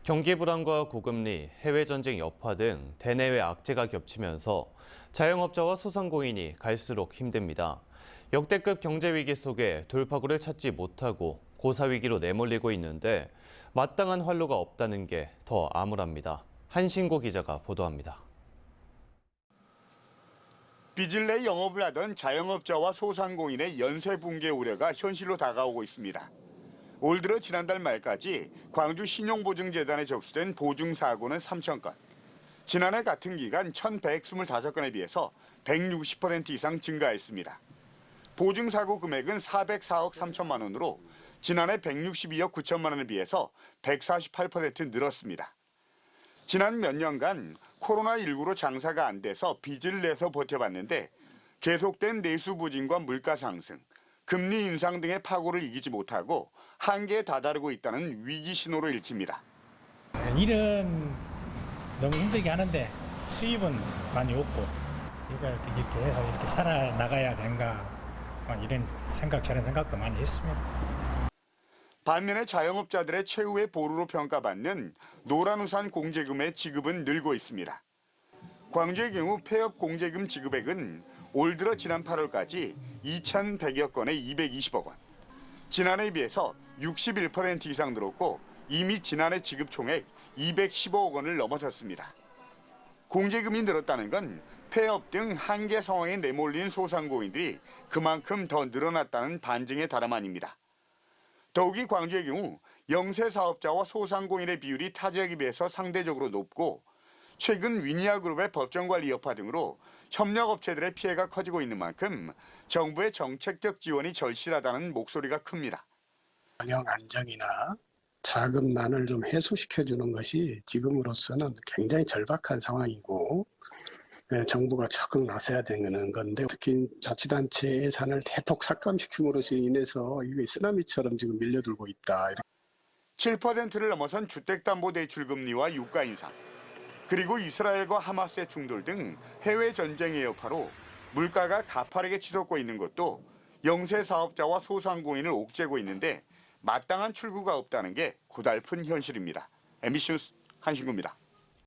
경기 불안과 고금리, 해외 전쟁 여파 등 대내외 악재가 겹치면서 자영업자와 소상공인이 갈수록 힘듭니다. 역대급 경제 위기 속에 돌파구를 찾지 못하고 고사 위기로 내몰리고 있는데 마땅한 활로가 없다는 게 더 암울합니다. 한신고 기자가 보도합니다. 빚을 내 영업을 하던 자영업자와 소상공인의 연쇄 붕괴 우려가 현실로 다가오고 있습니다. 올 들어 지난달 말까지 광주 신용보증재단에 접수된 보증사고는 3,000건. 지난해 같은 기간 1,125건에 비해서 160% 이상 증가했습니다. 보증사고 금액은 404억 3천만 원으로 지난해 162억 9천만 원에 비해서 148% 늘었습니다. 지난 몇 년간 코로나19로 장사가 안 돼서 빚을 내서 버텨봤는데 계속된 내수 부진과 물가 상승, 금리 인상 등의 파고를 이기지 못하고 한계에 다다르고 있다는 위기 신호로 읽힙니다. 일은 너무 힘들게 하는데 수입은 많이 없고 이걸 이렇게 해서 이렇게 살아나가야 되는가 이런 생각, 저런 생각도 많이 했습니다. 반면에 자영업자들의 최후의 보루로 평가받는 노란우산 공제금의 지급은 늘고 있습니다. 광주의 경우 폐업 공제금 지급액은 올 들어 지난 8월까지 2,100여 건에 220억 원. 지난해에 비해서 61% 이상 늘었고 이미 지난해 지급 총액 215억 원을 넘어섰습니다. 공제금이 늘었다는 건 폐업 등 한계 상황에 내몰린 소상공인들이 그만큼 더 늘어났다는 반증의 다름 아닙니다. 더욱이 광주의 경우 영세 사업자와 소상공인의 비율이 타 지역에 비해서 상대적으로 높고 최근 위니아그룹의 법정관리 여파 등으로 협력업체들의 피해가 커지고 있는 만큼 정부의 정책적 지원이 절실하다는 목소리가 큽니다. 경영 안정이나 자금난을 좀 해소시켜주는 것이 지금으로서는 굉장히 절박한 상황이고 정부가 적극 나서야 되는 건데 특히 자치단체 예산을 대폭 삭감시킴으로써 인해서 이게 쓰나미처럼 지금 밀려들고 있다. 7%를 넘어선 주택담보대출금리와 유가 인상, 그리고 이스라엘과 하마스의 충돌 등 해외 전쟁의 여파로 물가가 가파르게 치솟고 있는 것도 영세 사업자와 소상공인을 옥죄고 있는데 마땅한 출구가 없다는 게 고달픈 현실입니다. MBC 뉴스 한신구입니다.